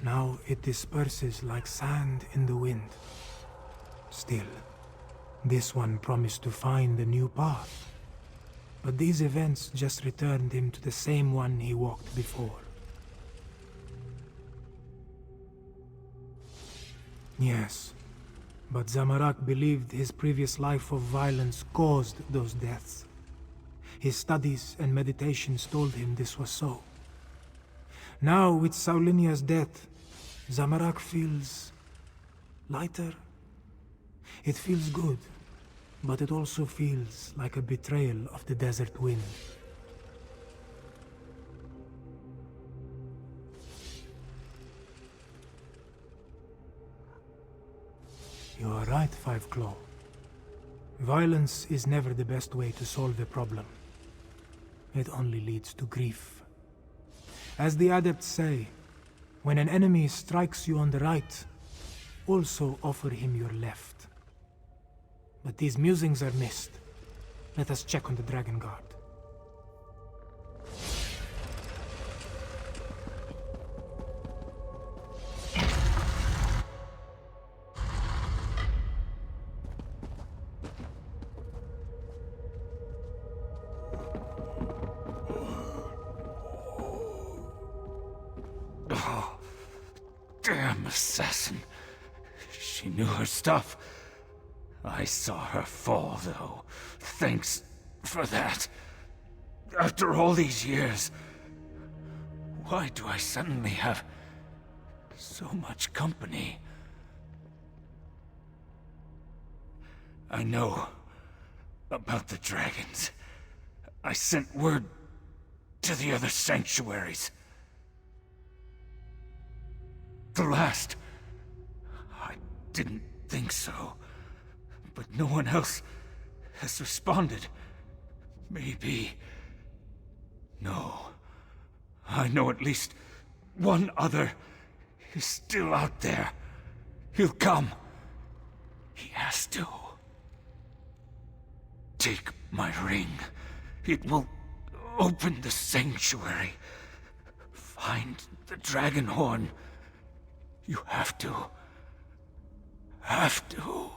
Now it disperses like sand in the wind. Still, this one promised to find a new path. But these events just returned him to the same one he walked before. Yes, but Zamorak believed his previous life of violence caused those deaths. His studies and meditations told him this was so. Now, with Saulinia's death, Zamorak feels lighter. It feels good, but it also feels like a betrayal of the desert wind. You are right, Five Claw. Violence is never the best way to solve a problem. It only leads to grief. As the adepts say, when an enemy strikes you on the right, also offer him your left. But these musings are missed. Let us check on the Dragon Guard. Oh, damn assassin. She knew her stuff. I saw her fall, though. Thanks for that. After all these years, why do I suddenly have so much company? I know about the dragons. I sent word to the other sanctuaries. The last, I didn't think so. But no one else has responded. Maybe. No. I know at least one other is still out there. He'll come. He has to. Take my ring. It will open the sanctuary. Find the dragon horn. You have to. Have to.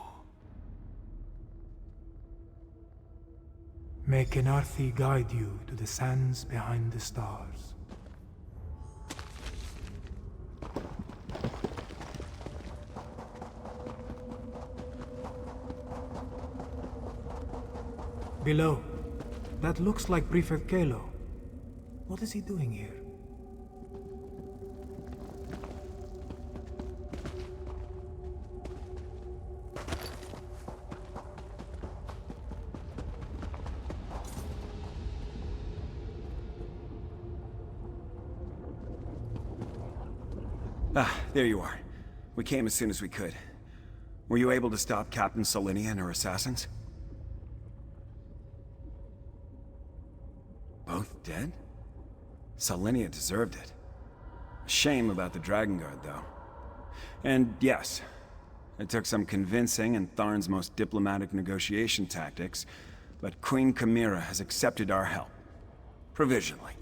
May Kenarthi guide you to the sands behind the stars. Below. That looks like Prefect Kalo. What is he doing here? Ah, there you are. We came as soon as we could. Were you able to stop Captain Solinia and her assassins? Both dead? Solinia deserved it. Shame about the Dragon Guard, though. And yes, it took some convincing and Tharn's most diplomatic negotiation tactics, but Queen Chimera has accepted our help. Provisionally.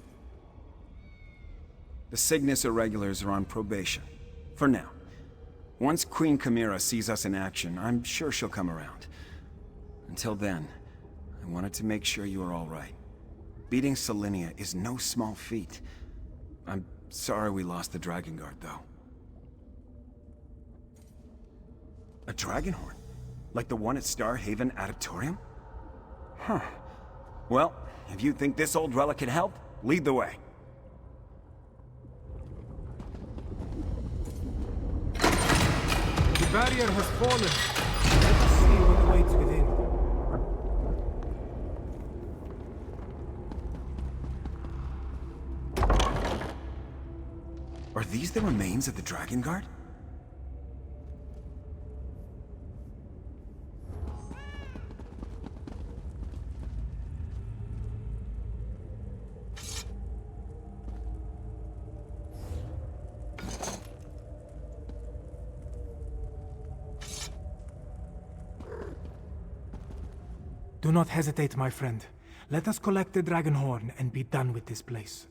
The Cygnus Irregulars are on probation. For now. Once Queen Chimera sees us in action, I'm sure she'll come around. Until then, I wanted to make sure you are all right. Beating Solinia is no small feat. I'm sorry we lost the Dragon Guard, though. A dragon horn? Like the one at Star Haven Auditorium? Huh. Well, if you think this old relic can help, lead the way. The barrier has fallen. Let us see what awaits within. Are these the remains of the Dragon Guard? Do not hesitate, my friend. Let us collect the Dragon Horn and be done with this place.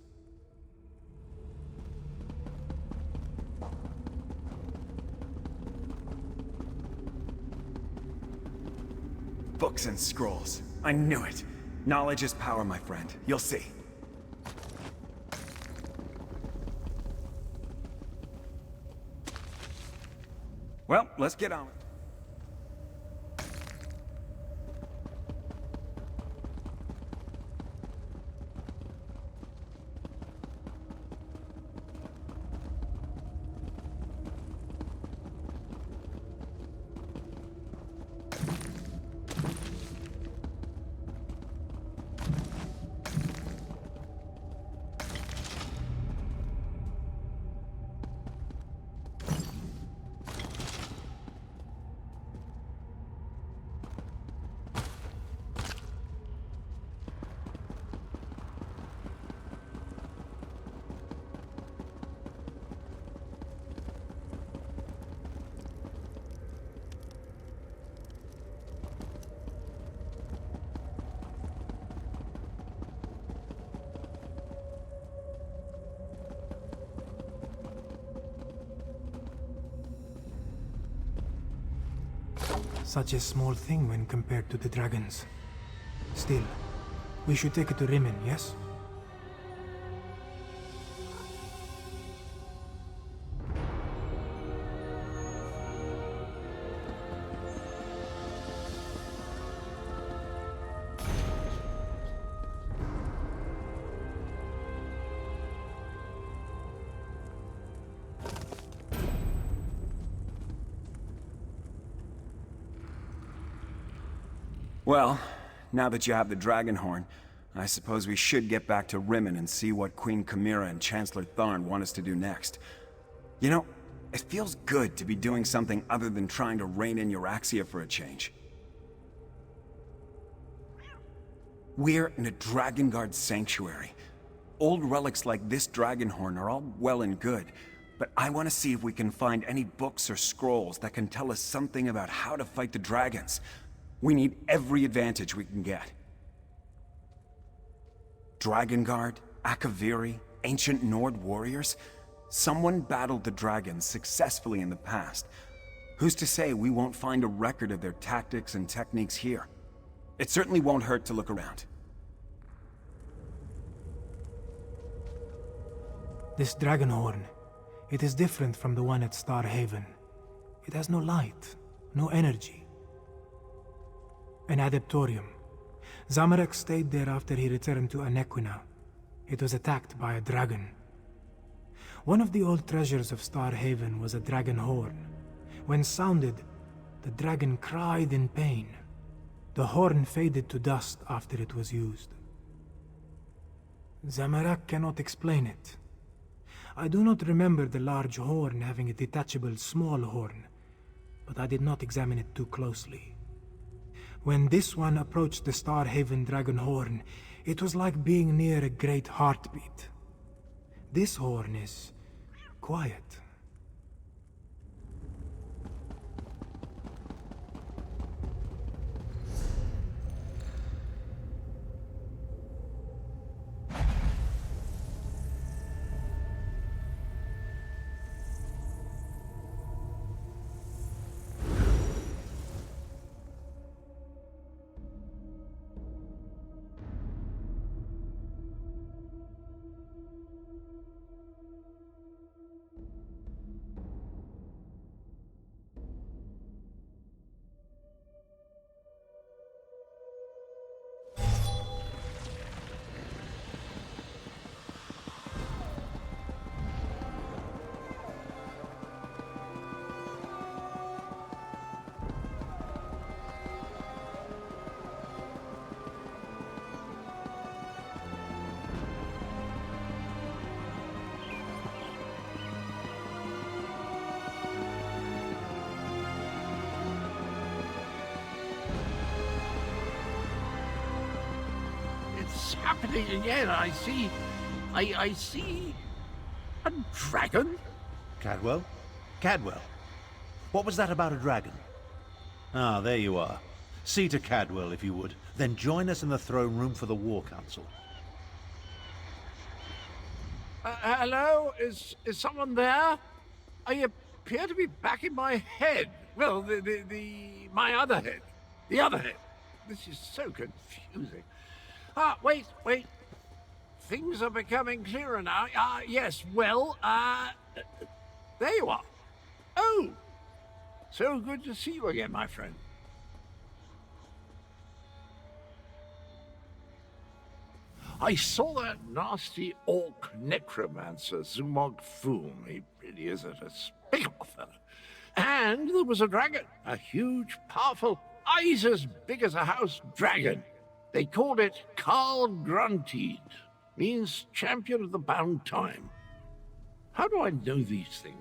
Books and scrolls. I knew it. Knowledge is power, my friend. You'll see. Well, let's get on. Such a small thing when compared to the dragons. Still, we should take it to Rimmon, yes? Well, now that you have the Dragon Horn, I suppose we should get back to Rimmon and see what Queen Chimera and Chancellor Tharn want us to do next. You know, it feels good to be doing something other than trying to rein in Euraxia for a change. We're in a Dragon Guard sanctuary. Old relics like this Dragon Horn are all well and good, but I want to see if we can find any books or scrolls that can tell us something about how to fight the dragons. We need every advantage we can get. Dragon Guard, Akaviri, ancient Nord warriors. Someone battled the dragons successfully in the past. Who's to say we won't find a record of their tactics and techniques here? It certainly won't hurt to look around. This dragon horn, it is different from the one at Star Haven. It has no light, no energy. An adeptorium. Zamorak stayed there after he returned to Anequina. It was attacked by a dragon. One of the old treasures of Star Haven was a dragon horn. When sounded, the dragon cried in pain. The horn faded to dust after it was used. Zamorak cannot explain it. I do not remember the large horn having a detachable small horn, but I did not examine it too closely. When this one approached the Star Haven dragon horn, it was like being near a great heartbeat. This horn is quiet. It's happening again. I see a dragon. Cadwell? Cadwell? What was that about a dragon? Ah, there you are. See to Cadwell, if you would. Then join us in the throne room for the War Council. Hello? Is someone there? I appear to be back in my head. Well, my other head. The other head. This is so confusing. Wait. Things are becoming clearer now. Yes, well, there you are. Oh, so good to see you again, my friend. I saw that nasty orc necromancer, Zumog Foom. He really is a despicable fellow. And there was a dragon, a huge, powerful, eyes as big as a house dragon. They called it Carl Grunted, means champion of the bound time. How do I know these things?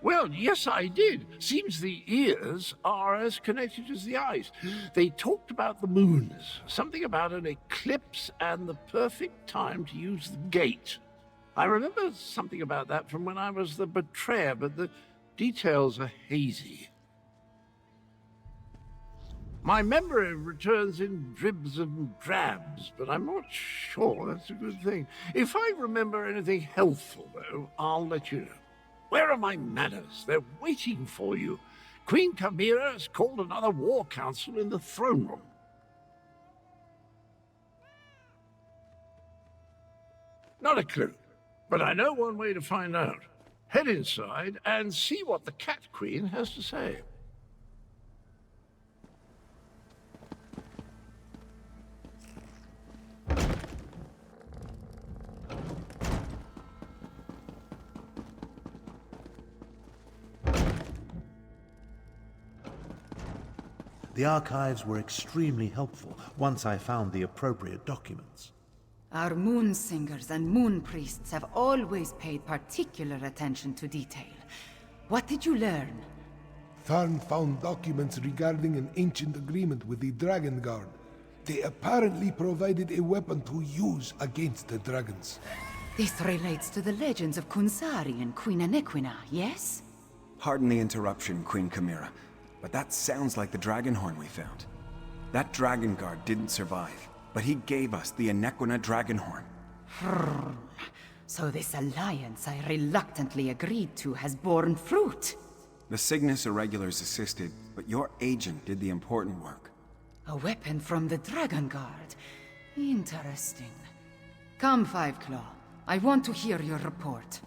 Well, yes, I did. Seems the ears are as connected as the eyes. They talked about the moons, something about an eclipse and the perfect time to use the gate. I remember something about that from when I was the betrayer, but the details are hazy. My memory returns in dribs and drabs, but I'm not sure that's a good thing. If I remember anything helpful, though, I'll let you know. Where are my manners? They're waiting for you. Queen Chimera has called another war council in the throne room. Not a clue, but I know one way to find out. Head inside and see what the Cat Queen has to say. The archives were extremely helpful once I found the appropriate documents. Our moon singers and moon priests have always paid particular attention to detail. What did you learn? Tharn found documents regarding an ancient agreement with the Dragon Guard. They apparently provided a weapon to use against the dragons. This relates to the legends of Kunsari and Queen Anequina, yes? Pardon the interruption, Queen Chimera, but that sounds like the dragon horn we found. That dragon guard didn't survive, but he gave us the Anequina dragon horn. So this alliance I reluctantly agreed to has borne fruit. The Cygnus Irregulars assisted, but your agent did the important work. A weapon from the Dragon Guard. Interesting. Come, Five Claw. I want to hear your report.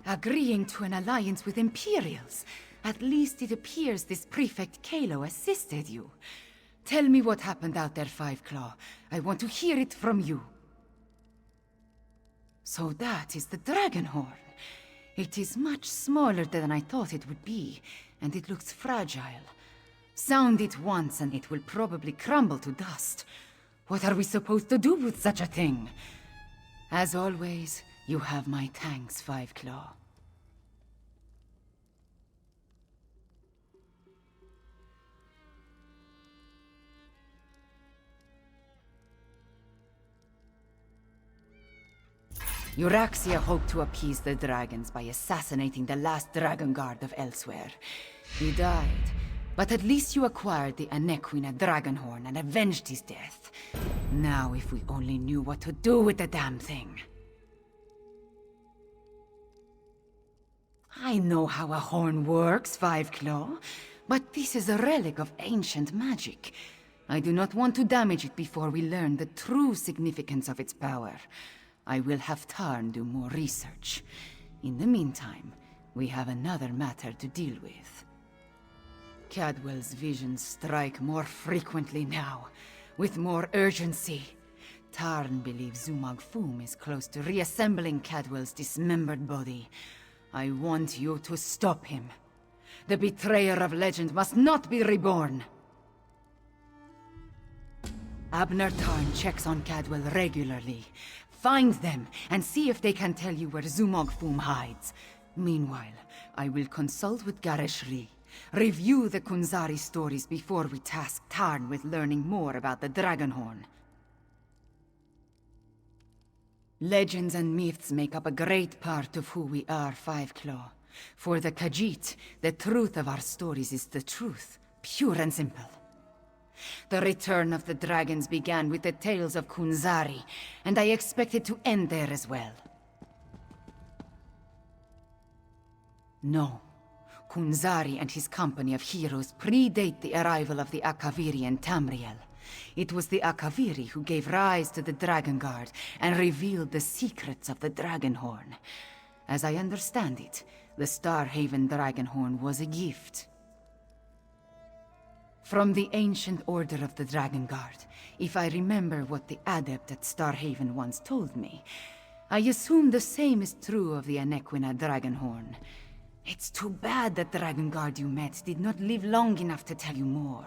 Agreeing to an alliance with Imperials. At least it appears this Prefect Kalo assisted you. Tell me what happened out there, Five Claw. I want to hear it from you. So that is the Dragon Horn. It is much smaller than I thought it would be, and it looks fragile. Sound it once and it will probably crumble to dust. What are we supposed to do with such a thing? As always, you have my thanks, Five Claw. Euraxia hoped to appease the dragons by assassinating the last Dragon Guard of Elsewhere. He died, but at least you acquired the Anequina Dragonhorn and avenged his death. Now if we only knew what to do with the damn thing. I know how a horn works, Five Claw, but this is a relic of ancient magic. I do not want to damage it before we learn the true significance of its power. I will have Tarn do more research. In the meantime, we have another matter to deal with. Cadwell's visions strike more frequently now, with more urgency. Tarn believes Zumag Foom is close to reassembling Cadwell's dismembered body. I want you to stop him. The betrayer of legend must not be reborn. Abner Tarn checks on Cadwell regularly. Find them, and see if they can tell you where Zumog Foom hides. Meanwhile, I will consult with Gareshri. Review the Kunzari stories before we task Tarn with learning more about the Dragonhorn. Legends and myths make up a great part of who we are, Five Claw. For the Khajiit, the truth of our stories is the truth, pure and simple. The return of the dragons began with the tales of Kunzari, and I expect it to end there as well. No. Kunzari and his company of heroes predate the arrival of the Akaviri and Tamriel. It was the Akaviri who gave rise to the Dragon Guard and revealed the secrets of the Dragonhorn. As I understand it, the Starhaven Dragonhorn was a gift from the ancient order of the Dragon Guard, if I remember what the adept at Starhaven once told me. I assume the same is true of the Anequina Dragonhorn. It's too bad that Dragon Guard you met did not live long enough to tell you more.